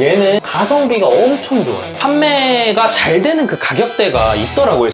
얘는 가성비가 엄청 좋아요. 판매가 잘 되는 그 가격대가 있더라고요.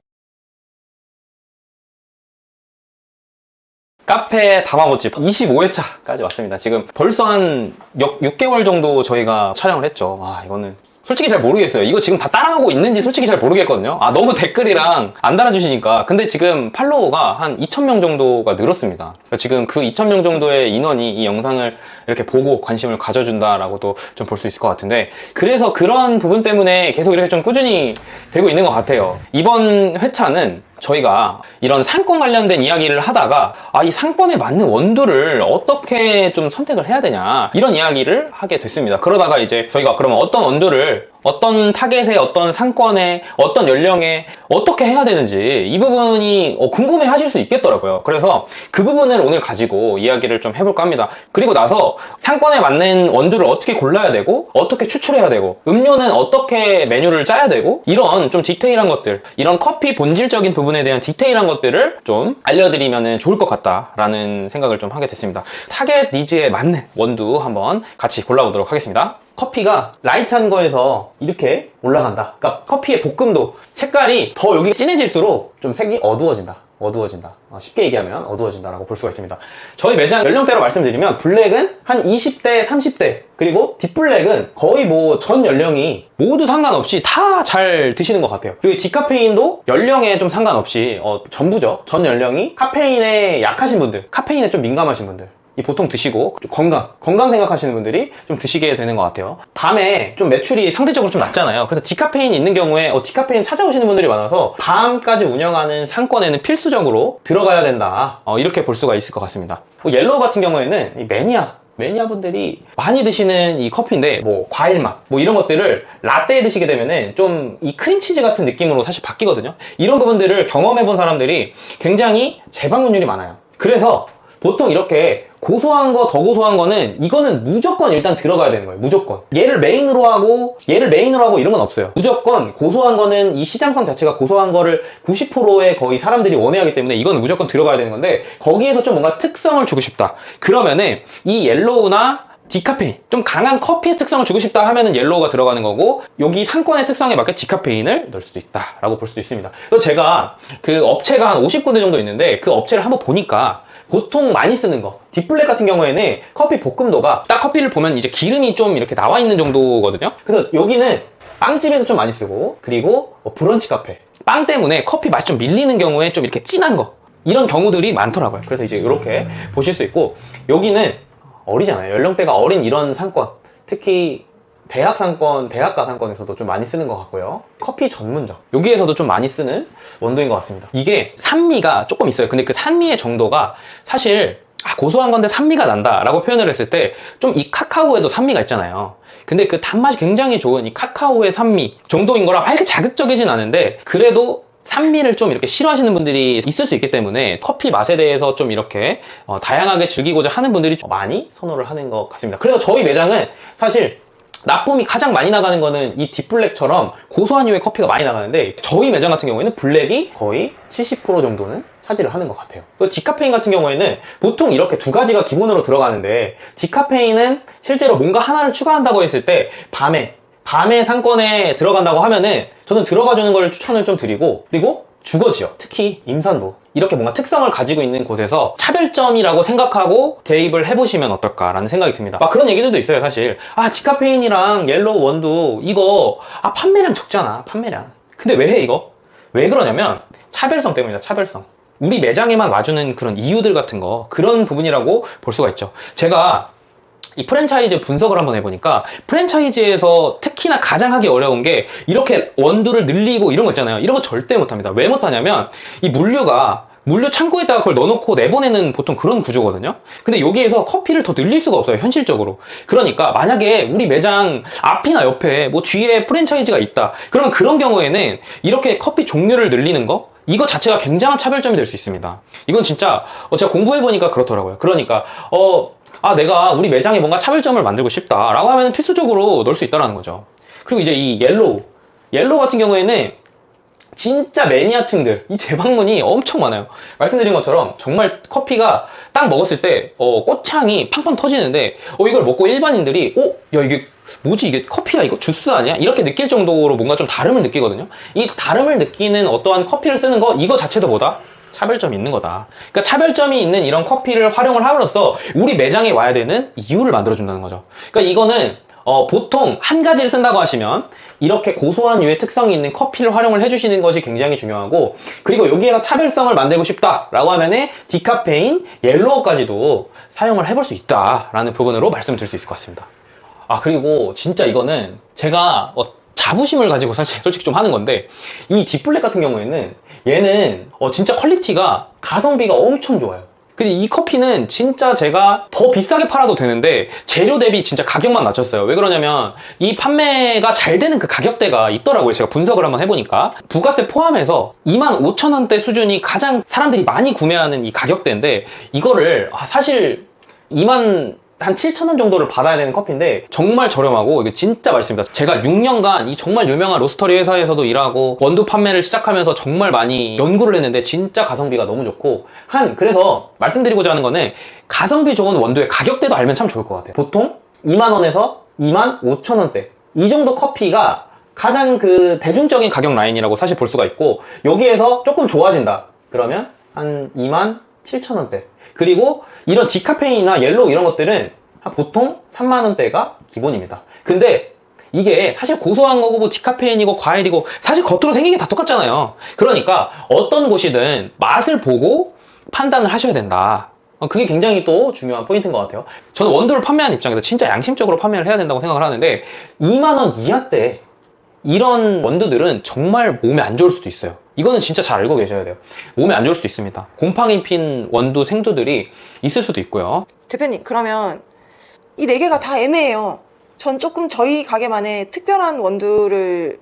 카페 다마고집 25회차까지 왔습니다. 지금 벌써 한 6개월 정도 저희가 촬영을 했죠. 이거는 솔직히 잘 모르겠어요. 이거 지금 다 따라하고 있는지 솔직히 잘 모르겠거든요. 너무 댓글이랑 안 달아주시니까. 근데 지금 팔로워가 한 2,000명 정도가 늘었습니다. 지금 그 2,000명 정도의 인원이 이 영상을 이렇게 보고 관심을 가져준다라고도 좀 볼 수 있을 것 같은데, 그래서 그런 부분 때문에 계속 이렇게 좀 꾸준히 되고 있는 것 같아요. 이번 회차는 저희가 이런 상권 관련된 이야기를 하다가 이 상권에 맞는 원두를 어떻게 좀 선택을 해야 되냐, 이런 이야기를 하게 됐습니다. 그러다가 이제 저희가 그러면 어떤 원두를 어떤 타겟에, 어떤 상권에, 어떤 연령에 어떻게 해야 되는지 이 부분이 궁금해 하실 수 있겠더라고요. 그래서 그 부분을 오늘 가지고 이야기를 좀 해볼까 합니다. 그리고 나서 상권에 맞는 원두를 어떻게 골라야 되고, 어떻게 추출해야 되고, 음료는 어떻게 메뉴를 짜야 되고, 이런 좀 디테일한 것들, 이런 커피 본질적인 부분에 대한 디테일한 것들을 좀 알려드리면 좋을 것 같다라는 생각을 좀 하게 됐습니다. 타겟 니즈에 맞는 원두 한번 같이 골라보도록 하겠습니다. 커피가 라이트한 거에서 이렇게 올라간다. 그러니까 커피의 볶음도, 색깔이 더 여기가 진해질수록 좀 색이 어두워진다. 쉽게 얘기하면 어두워진다라고 볼 수가 있습니다. 저희 매장 연령대로 말씀드리면 블랙은 한 20대, 30대, 그리고 딥블랙은 거의 뭐 전 연령이 모두 상관없이 다 잘 드시는 것 같아요. 그리고 디카페인도 연령에 좀 상관없이 전부죠. 전 연령이 카페인에 약하신 분들, 카페인에 좀 민감하신 분들, 보통 드시고 건강 생각하시는 분들이 좀 드시게 되는 것 같아요. 밤에 좀 매출이 상대적으로 좀 낮잖아요. 그래서 디카페인이 있는 경우에 디카페인 찾아오시는 분들이 많아서 밤까지 운영하는 상권에는 필수적으로 들어가야 된다, 이렇게 볼 수가 있을 것 같습니다. 옐로우 같은 경우에는 이 매니아 분들이 많이 드시는 이 커피인데, 과일 맛, 이런 것들을 라떼에 드시게 되면은 좀 이 크림치즈 같은 느낌으로 사실 바뀌거든요. 이런 부분들을 경험해본 사람들이 굉장히 재방문율이 많아요. 그래서 보통 이렇게 고소한 거, 더 고소한 거는 이거는 무조건 일단 들어가야 되는 거예요. 무조건. 얘를 메인으로 하고 이런 건 없어요. 무조건 고소한 거는 이 시장성 자체가 고소한 거를 90%의 거의 사람들이 원해하기 때문에 이건 무조건 들어가야 되는 건데, 거기에서 좀 뭔가 특성을 주고 싶다. 그러면은 이 옐로우나 디카페인, 좀 강한 커피의 특성을 주고 싶다 하면은 옐로우가 들어가는 거고, 여기 상권의 특성에 맞게 디카페인을 넣을 수도 있다라고 볼 수도 있습니다. 그래서 제가 그 업체가 한 50군데 정도 있는데, 그 업체를 한번 보니까 보통 많이 쓰는 거, 딥블랙 같은 경우에는 커피 볶음도가 딱 커피를 보면 이제 기름이 좀 이렇게 나와 있는 정도거든요. 그래서 여기는 빵집에서 좀 많이 쓰고, 그리고 브런치 카페, 빵 때문에 커피 맛이 좀 밀리는 경우에 좀 이렇게 진한 거, 이런 경우들이 많더라고요. 그래서 이제 이렇게 보실 수 있고, 여기는 어리잖아요. 연령대가 어린 이런 상권, 특히 대학 상권, 대학가 상권에서도 좀 많이 쓰는 것 같고요. 커피 전문점, 여기에서도 좀 많이 쓰는 원두인 것 같습니다. 이게 산미가 조금 있어요. 근데 그 산미의 정도가 사실 고소한 건데 산미가 난다 라고 표현을 했을 때, 좀 이 카카오에도 산미가 있잖아요. 근데 그 단맛이 굉장히 좋은 이 카카오의 산미 정도인 거라 이렇게 자극적이진 않은데, 그래도 산미를 좀 이렇게 싫어하시는 분들이 있을 수 있기 때문에 커피 맛에 대해서 좀 이렇게 다양하게 즐기고자 하는 분들이 좀 많이 선호를 하는 것 같습니다. 그래서 저희 매장은 사실 납품이 가장 많이 나가는 거는 이 딥블랙처럼 고소한 류의 커피가 많이 나가는데, 저희 매장 같은 경우에는 블랙이 거의 70% 정도는 차지를 하는 것 같아요. 디카페인 같은 경우에는 보통 이렇게 두 가지가 기본으로 들어가는데, 디카페인은 실제로 뭔가 하나를 추가한다고 했을 때 밤에 상권에 들어간다고 하면은 저는 들어가주는 걸 추천을 좀 드리고, 그리고 주거지역, 특히 임산부, 이렇게 뭔가 특성을 가지고 있는 곳에서 차별점이라고 생각하고 대입을 해보시면 어떨까라는 생각이 듭니다. 그런 얘기들도 있어요. 사실 디카페인이랑 옐로우 원두 이거 판매량 적잖아, 판매량. 근데 왜 해 이거? 왜 그러냐면 차별성 때문이다. 차별성. 우리 매장에만 와주는 그런 이유들 같은 거, 그런 부분이라고 볼 수가 있죠. 제가 이 프랜차이즈 분석을 한번 해보니까, 프랜차이즈에서 특히나 가장 하기 어려운 게 이렇게 원두를 늘리고 이런 거 있잖아요. 이런 거 절대 못합니다. 왜 못하냐면 이 물류 창고에다가 그걸 넣어놓고 내보내는 보통 그런 구조거든요. 근데 여기에서 커피를 더 늘릴 수가 없어요, 현실적으로. 그러니까 만약에 우리 매장 앞이나 옆에 뒤에 프랜차이즈가 있다, 그러면 그런 경우에는 이렇게 커피 종류를 늘리는 거, 이거 자체가 굉장한 차별점이 될 수 있습니다. 이건 진짜 제가 공부해보니까 그렇더라고요. 그러니까 내가 우리 매장에 뭔가 차별점을 만들고 싶다라고 하면 필수적으로 넣을 수 있다는 거죠. 그리고 이제 이 옐로우 같은 경우에는 진짜 매니아층들 이 재방문이 엄청 많아요. 말씀드린 것처럼 정말 커피가 딱 먹었을 때 꽃향이 팡팡 터지는데 이걸 먹고 일반인들이 야 이게 뭐지, 이게 커피야, 이거 주스 아니야? 이렇게 느낄 정도로 뭔가 좀 다름을 느끼거든요. 이 다름을 느끼는 어떠한 커피를 쓰는 거, 이거 자체도 뭐다? 차별점이 있는 거다. 그러니까 차별점이 있는 이런 커피를 활용을 함으로써 우리 매장에 와야 되는 이유를 만들어준다는 거죠. 그러니까 이거는 보통 한 가지를 쓴다고 하시면 이렇게 고소한 유의 특성이 있는 커피를 활용을 해주시는 것이 굉장히 중요하고, 그리고 여기에서 차별성을 만들고 싶다라고 하면은 디카페인, 옐로우까지도 사용을 해볼 수 있다라는 부분으로 말씀을 드릴 수 있을 것 같습니다. 그리고 진짜 이거는 제가 자부심을 가지고 솔직히 좀 하는 건데, 이 딥블랙 같은 경우에는 얘는 진짜 퀄리티가 가성비가 엄청 좋아요. 근데 이 커피는 진짜 제가 더 비싸게 팔아도 되는데 재료 대비 진짜 가격만 낮췄어요. 왜 그러냐면 이 판매가 잘 되는 그 가격대가 있더라고요. 제가 분석을 한번 해보니까 부가세 포함해서 25,000원대 수준이 가장 사람들이 많이 구매하는 이 가격대인데, 이거를 사실 27,000원 정도를 받아야 되는 커피인데 정말 저렴하고 이게 진짜 맛있습니다. 제가 6년간 이 정말 유명한 로스터리 회사에서도 일하고 원두 판매를 시작하면서 정말 많이 연구를 했는데 진짜 가성비가 너무 좋고, 그래서 말씀드리고자 하는 거는 가성비 좋은 원두의 가격대도 알면 참 좋을 것 같아요. 보통 2만원에서 25,000원대 이 정도 커피가 가장 그 대중적인 가격 라인이라고 사실 볼 수가 있고, 여기에서 조금 좋아진다 그러면 한 27,000원대, 그리고 이런 디카페인이나 옐로우 이런 것들은 보통 3만원대가 기본입니다. 근데 이게 사실 고소한 거고 뭐 디카페인이고 과일이고 사실 겉으로 생긴 게 다 똑같잖아요. 그러니까 어떤 곳이든 맛을 보고 판단을 하셔야 된다. 그게 굉장히 또 중요한 포인트인 것 같아요. 저는 원두를 판매하는 입장에서 진짜 양심적으로 판매를 해야 된다고 생각을 하는데, 2만원 이하대 이런 원두들은 정말 몸에 안 좋을 수도 있어요. 이거는 진짜 잘 알고 계셔야 돼요. 몸에 안 좋을 수도 있습니다. 곰팡이 핀 원두 생두들이 있을 수도 있고요. 대표님, 그러면 이 4개가 다 애매해요. 전 조금 저희 가게만의 특별한 원두를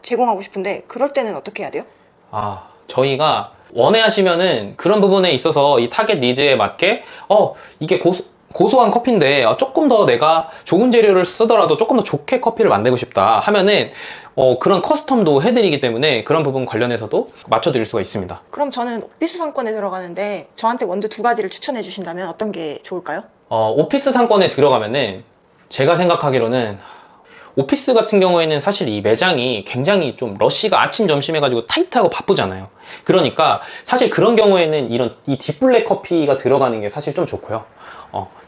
제공하고 싶은데 그럴 때는 어떻게 해야 돼요? 저희가 원해하시면은 그런 부분에 있어서 이 타겟 니즈에 맞게 이게 고소한 커피인데 조금 더 내가 좋은 재료를 쓰더라도 조금 더 좋게 커피를 만들고 싶다 하면은 그런 커스텀도 해드리기 때문에 그런 부분 관련해서도 맞춰드릴 수가 있습니다. 그럼 저는 오피스 상권에 들어가는데 저한테 원두 2가지를 추천해 주신다면 어떤 게 좋을까요? 오피스 상권에 들어가면은 제가 생각하기로는 오피스 같은 경우에는 사실 이 매장이 굉장히 좀 러쉬가 아침 점심 해가지고 타이트하고 바쁘잖아요. 그러니까 사실 그런 경우에는 이 딥블랙 커피가 들어가는 게 사실 좀 좋고요.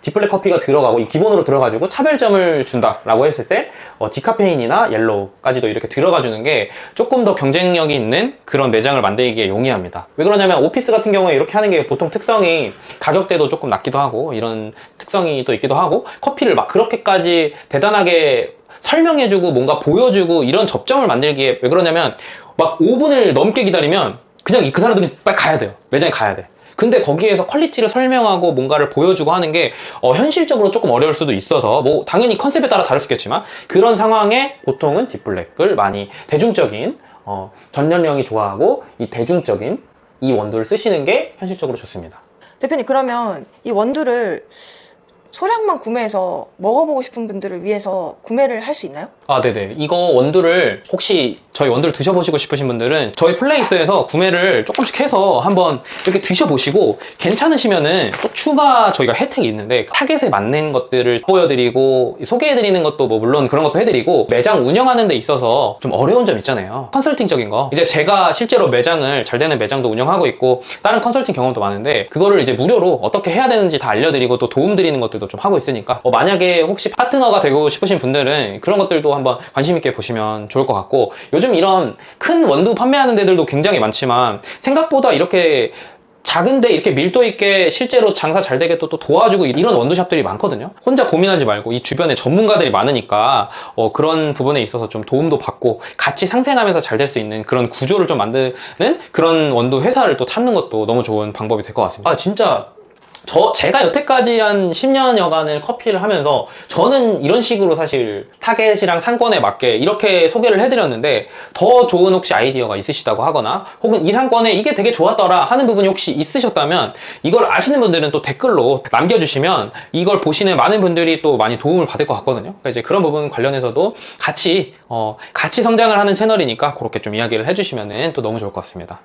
딥블랙 커피가 들어가고 기본으로 들어가지고 차별점을 준다라고 했을 때 디카페인이나 옐로우까지도 이렇게 들어가 주는 게 조금 더 경쟁력이 있는 그런 매장을 만들기에 용이합니다. 왜 그러냐면 오피스 같은 경우에 이렇게 하는 게 보통 특성이 가격대도 조금 낮기도 하고 이런 특성이 또 있기도 하고, 커피를 막 그렇게까지 대단하게 설명해주고 뭔가 보여주고 이런 접점을 만들기에, 왜 그러냐면 막 5분을 넘게 기다리면 그냥 그 사람들이 빨리 가야 돼요. 매장에 가야 돼. 근데 거기에서 퀄리티를 설명하고 뭔가를 보여주고 하는 게 현실적으로 조금 어려울 수도 있어서, 뭐 당연히 컨셉에 따라 다를 수 있겠지만 그런 상황에 보통은 딥블랙을 많이 대중적인 전 연령이 좋아하고 이 대중적인 이 원두를 쓰시는 게 현실적으로 좋습니다. 대표님, 그러면 이 원두를 소량만 구매해서 먹어보고 싶은 분들을 위해서 구매를 할 수 있나요? 네네. 이거 원두를 혹시 저희 원두를 드셔보시고 싶으신 분들은 저희 플레이스에서 구매를 조금씩 해서 한번 이렇게 드셔보시고 괜찮으시면은 또 추가 저희가 혜택이 있는데, 타겟에 맞는 것들을 보여드리고 소개해드리는 것도 뭐 물론 그런 것도 해드리고, 매장 운영하는 데 있어서 좀 어려운 점 있잖아요. 컨설팅적인 거. 이제 제가 실제로 매장을 잘 되는 매장도 운영하고 있고 다른 컨설팅 경험도 많은데, 그거를 이제 무료로 어떻게 해야 되는지 다 알려드리고 또 도움 드리는 것들도 좀 하고 있으니까 만약에 혹시 파트너가 되고 싶으신 분들은 그런 것들도 한번 관심 있게 보시면 좋을 것 같고, 요즘 이런 큰 원두 판매하는 데들도 굉장히 많지만 생각보다 이렇게 작은데 이렇게 밀도 있게 실제로 장사 잘 되게 또 도와주고 이런 원두샵들이 많거든요. 혼자 고민하지 말고 이 주변에 전문가들이 많으니까 그런 부분에 있어서 좀 도움도 받고 같이 상생하면서 잘 될 수 있는 그런 구조를 좀 만드는 그런 원두 회사를 또 찾는 것도 너무 좋은 방법이 될 것 같습니다. 진짜 제가 여태까지 한 10년여간을 커피를 하면서 저는 이런 식으로 사실 타겟이랑 상권에 맞게 이렇게 소개를 해드렸는데 더 좋은 혹시 아이디어가 있으시다고 하거나 혹은 이 상권에 이게 되게 좋았더라 하는 부분이 혹시 있으셨다면 이걸 아시는 분들은 또 댓글로 남겨주시면 이걸 보시는 많은 분들이 또 많이 도움을 받을 것 같거든요. 그러니까 이제 그런 부분 관련해서도 같이 성장을 하는 채널이니까 그렇게 좀 이야기를 해주시면 또 너무 좋을 것 같습니다.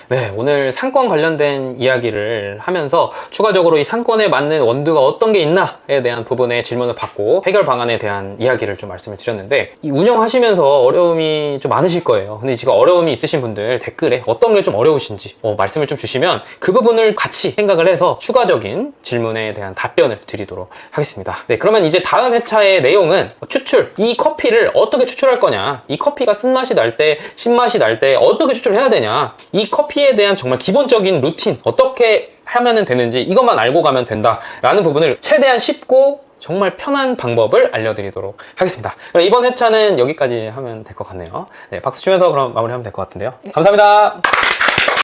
네, 오늘 상권 관련된 이야기를 하면서 추가적으로 이 상권에 맞는 원두가 어떤 게 있나에 대한 부분에 질문을 받고 해결 방안에 대한 이야기를 좀 말씀을 드렸는데 이 운영하시면서 어려움이 좀 많으실 거예요. 근데 지금 어려움이 있으신 분들 댓글에 어떤 게 좀 어려우신지 말씀을 좀 주시면 그 부분을 같이 생각을 해서 추가적인 질문에 대한 답변을 드리도록 하겠습니다. 네, 그러면 이제 다음 회차의 내용은 추출, 이 커피를 어떻게 추출할 거냐, 이 커피가 쓴맛이 날 때, 신맛이 날 때 어떻게 추출해야 되냐, 이 커피에 대한 정말 기본적인 루틴 어떻게 하면 되는지 이것만 알고 가면 된다라는 부분을 최대한 쉽고 정말 편한 방법을 알려드리도록 하겠습니다. 그럼 이번 회차는 여기까지 하면 될 것 같네요. 네, 박수 치면서 그럼 마무리하면 될 것 같은데요. 감사합니다.